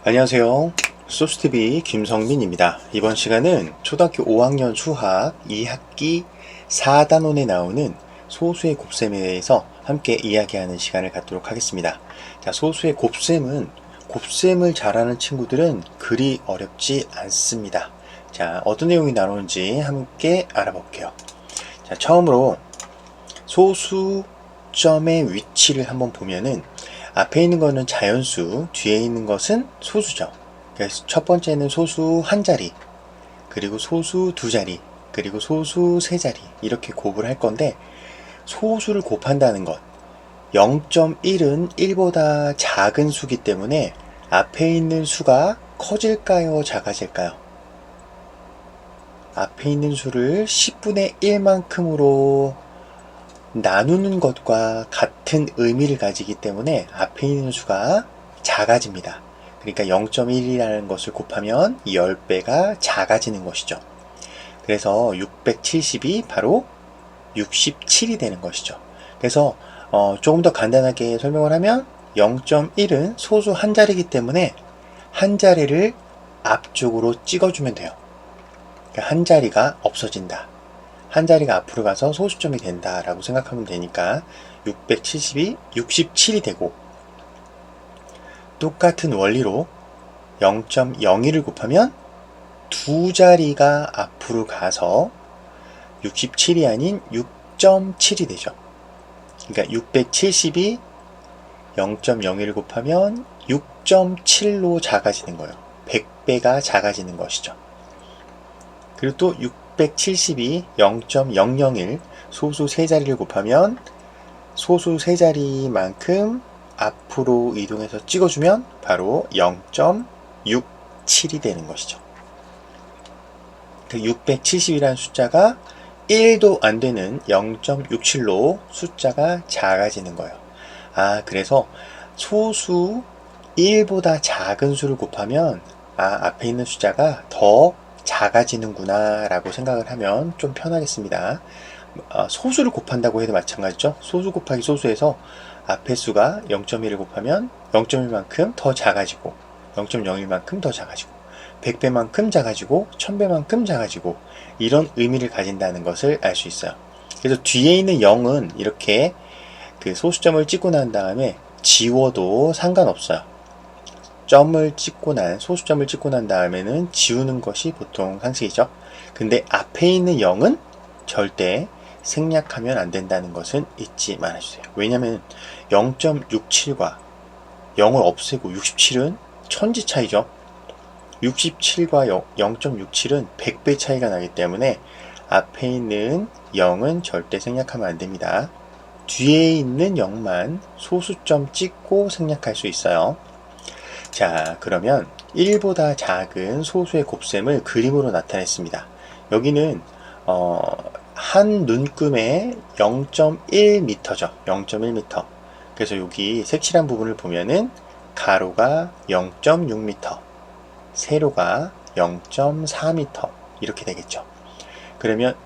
안녕하세요. 소스TV 김성민입니다. 이번 시간은 초등학교 5학년 수학 2학기 4단원에 나오는 소수의 곱셈에 대해서 함께 이야기하는 시간을 갖도록 하겠습니다. 자, 소수의 곱셈은 곱셈을 잘하는 친구들은 그리 어렵지 않습니다. 자, 어떤 내용이 나오는지 함께 알아볼게요. 자, 처음으로 소수점의 위치를 한번 보면은 앞에 있는 거는 자연수, 뒤에 있는 것은 소수죠. 그래서 첫 번째는 소수 한 자리, 그리고 소수 두 자리, 그리고 소수 세 자리 이렇게 곱을 할 건데 소수를 곱한다는 것 0.1은 1보다 작은 수기 때문에 앞에 있는 수가 커질까요? 작아질까요? 앞에 있는 수를 10분의 1만큼으로 나누는 것과 같은 의미를 가지기 때문에 앞에 있는 수가 작아집니다. 그러니까 0.1이라는 것을 곱하면 10배가 작아지는 것이죠. 그래서 670이 바로 67이 되는 것이죠. 그래서 조금 더 간단하게 설명을 하면 0.1은 소수 한 자리이기 때문에 한 자리를 앞쪽으로 찍어주면 돼요. 그러니까 한 자리가 없어진다. 한 자리가 앞으로 가서 소수점이 된다라고 생각하면 되니까 670이 67이 되고 똑같은 원리로 0.01을 곱하면 두 자리가 앞으로 가서 67이 아닌 6.7이 되죠. 그러니까 670이 0.01을 곱하면 6.7로 작아지는 거예요. 100배가 작아지는 것이죠. 그리고 또 670이 0.001 소수 세 자리를 곱하면 소수 세 자리만큼 앞으로 이동해서 찍어주면 바로 0.67이 되는 것이죠. 670이라는 숫자가 1도 안 되는 0.67로 숫자가 작아지는 거예요. 그래서 소수 1보다 작은 수를 곱하면 앞에 있는 숫자가 더 작아지는구나 라고 생각을 하면 좀 편하겠습니다. 소수를 곱한다고 해도 마찬가지죠. 소수 곱하기 소수에서 앞에 수가 0.1을 곱하면 0.1만큼 더 작아지고 0.01만큼 더 작아지고 100배만큼 작아지고 1000배만큼 작아지고 이런 의미를 가진다는 것을 알 수 있어요. 그래서 뒤에 있는 0은 이렇게 그 소수점을 찍고 난 다음에 지워도 상관없어요. 소수점을 찍고 난 다음에는 지우는 것이 보통 상식이죠. 근데 앞에 있는 0은 절대 생략하면 안 된다는 것은 잊지 말아주세요. 왜냐면 0.67과 0을 없애고 67은 천지 차이죠. 67과 0.67은 100배 차이가 나기 때문에 앞에 있는 0은 절대 생략하면 안 됩니다. 뒤에 있는 0만 소수점 찍고 생략할 수 있어요. 자, 그러면 1보다 작은 소수의 곱셈을 그림으로 나타냈습니다. 여기는 한 눈금에 0.1m죠. 0.1m. 그래서 여기 색칠한 부분을 보면은 가로가 0.6m, 세로가 0.4m 이렇게 되겠죠. 그러면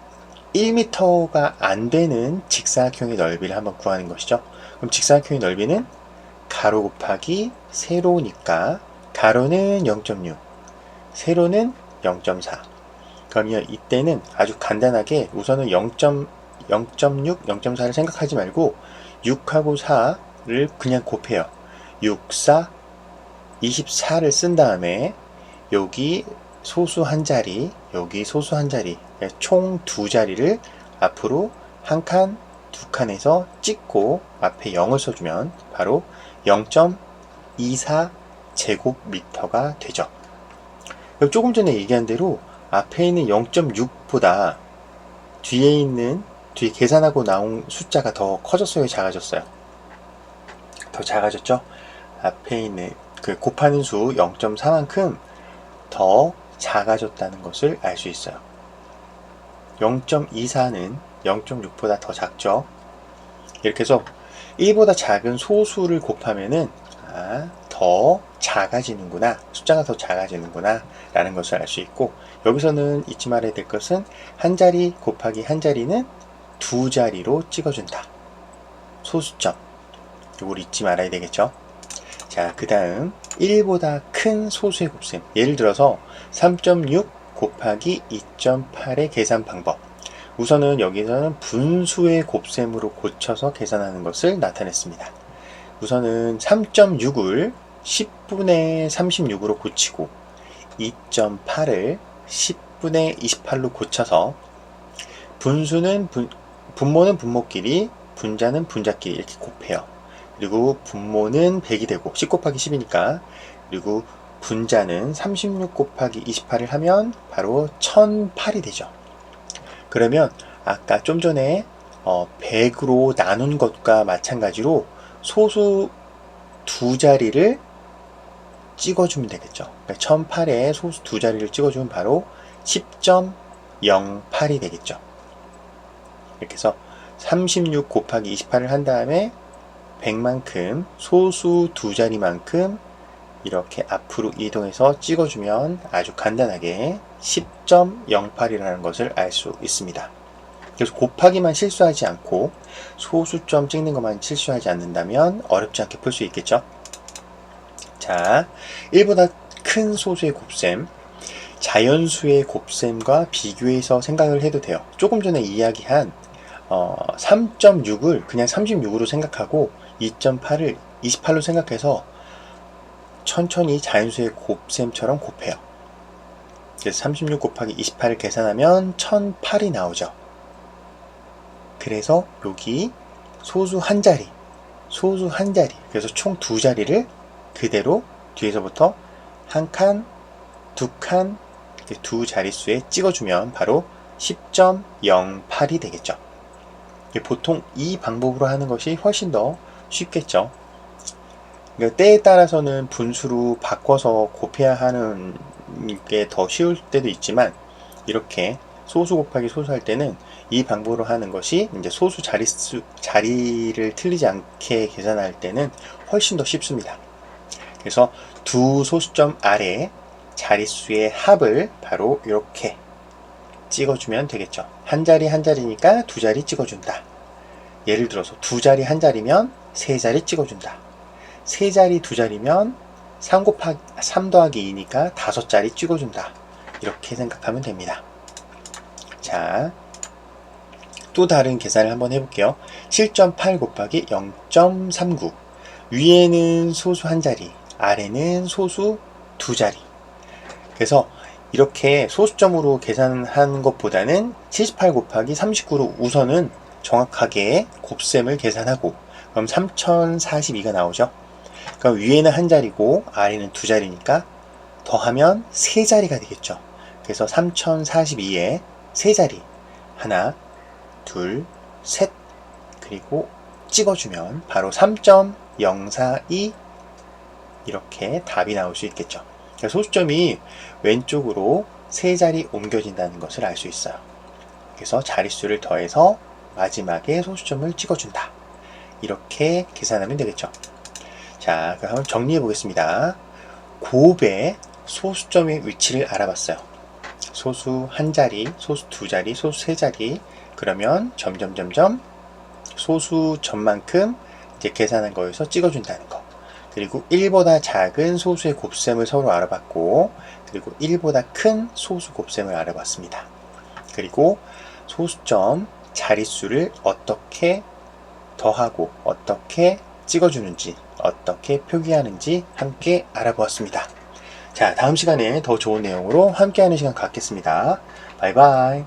1m가 안 되는 직사각형의 넓이를 한번 구하는 것이죠. 그럼 직사각형의 넓이는 가로 곱하기 세로니까 가로는 0.6, 세로는 0.4. 그러면 이때는 아주 간단하게 우선은 0.6, 0.4를 생각하지 말고 6하고 4를 그냥 곱해요. 6, 4, 24를 쓴 다음에 여기 소수 한 자리, 여기 소수 한 자리, 총 두 자리를 앞으로 한 칸, 두 칸에서 찍고 앞에 0을 써주면 바로 0.24 제곱미터가 되죠. 조금 전에 얘기한 대로 앞에 있는 0.6보다 뒤에 계산하고 나온 숫자가 더 커졌어요, 작아졌어요? 더 작아졌죠? 앞에 있는 그 곱하는 수 0.4만큼 더 작아졌다는 것을 알 수 있어요. 0.24는 0.6보다 더 작죠? 이렇게 해서 1보다 작은 소수를 곱하면은 더 작아지는구나, 숫자가 더 작아지는구나 라는 것을 알 수 있고, 여기서는 잊지 말아야 될 것은 한 자리 곱하기 한 자리는 두 자리로 찍어준다. 소수점, 이걸 잊지 말아야 되겠죠. 자, 그 다음 1보다 큰 소수의 곱셈. 예를 들어서 3.6 곱하기 2.8의 계산 방법. 우선은 여기서는 분수의 곱셈으로 고쳐서 계산하는 것을 나타냈습니다. 우선은 3.6을 10분의 36으로 고치고 2.8을 10분의 28로 고쳐서 분모는 분모끼리, 분자는 분자끼리 이렇게 곱해요. 그리고 분모는 100이 되고 10 곱하기 10이니까, 그리고 분자는 36 곱하기 28을 하면 바로 1008이 되죠. 그러면 아까 좀 전에 100으로 나눈 것과 마찬가지로 소수 두 자리를 찍어주면 되겠죠. 그러니까 1008에 소수 두 자리를 찍어주면 바로 10.08이 되겠죠. 이렇게 해서 36 곱하기 28을 한 다음에 100만큼 소수 두 자리만큼 이렇게 앞으로 이동해서 찍어주면 아주 간단하게 10.08이라는 것을 알 수 있습니다. 그래서 곱하기만 실수하지 않고 소수점 찍는 것만 실수하지 않는다면 어렵지 않게 풀 수 있겠죠. 자, 1보다 큰 소수의 곱셈, 자연수의 곱셈과 비교해서 생각을 해도 돼요. 조금 전에 이야기한 3.6을 그냥 36으로 생각하고 2.8을 28로 생각해서 천천히 자연수의 곱셈처럼 곱해요. 그래서 36 곱하기 28을 계산하면 1008이 나오죠. 그래서 여기 소수 한 자리, 그래서 총 두 자리를 그대로 뒤에서부터 한 칸, 두 칸, 두 자릿수에 찍어주면 바로 10.08이 되겠죠. 보통 이 방법으로 하는 것이 훨씬 더 쉽겠죠. 그러니까 때에 따라서는 분수로 바꿔서 곱해야 하는 게 더 쉬울 때도 있지만, 이렇게 소수 곱하기 소수 할 때는 이 방법으로 하는 것이 이제 소수 자리를 틀리지 않게 계산할 때는 훨씬 더 쉽습니다. 그래서 두 소수점 아래 자릿수의 합을 바로 이렇게 찍어주면 되겠죠. 한 자리 한 자리니까 두 자리 찍어준다. 예를 들어서 두 자리 한 자리면 세 자리 찍어준다. 세 자리 두 자리면 3 더하기 2니까 다섯 자리 찍어준다. 이렇게 생각하면 됩니다. 자, 또 다른 계산을 한번 해볼게요. 7.8 곱하기 0.39. 위에는 소수 한 자리, 아래는 소수 두 자리. 그래서 이렇게 소수점으로 계산한 것보다는 78 곱하기 39로 우선은 정확하게 곱셈을 계산하고, 그럼 3042가 나오죠. 그럼 위에는 한 자리고 아래는 두 자리니까 더하면 세 자리가 되겠죠. 그래서 3042에 세 자리, 하나, 둘, 셋, 그리고 찍어주면 바로 3.042 이렇게 답이 나올 수 있겠죠. 그러니까 소수점이 왼쪽으로 세 자리 옮겨진다는 것을 알 수 있어요. 그래서 자릿수를 더해서 마지막에 소수점을 찍어준다. 이렇게 계산하면 되겠죠. 자, 그럼 한번 정리해 보겠습니다. 곱의 소수점의 위치를 알아봤어요. 소수 한 자리, 소수 두 자리, 소수 세 자리. 그러면 점점점점 소수점만큼 이제 계산한 거에서 찍어준다는 거. 그리고 1보다 작은 소수의 곱셈을 서로 알아봤고, 그리고 1보다 큰 소수 곱셈을 알아봤습니다. 그리고 소수점 자릿수를 어떻게 더하고 어떻게 찍어주는지, 어떻게 표기하는지 함께 알아보았습니다. 자, 다음 시간에 더 좋은 내용으로 함께하는 시간 갖겠습니다. 바이바이.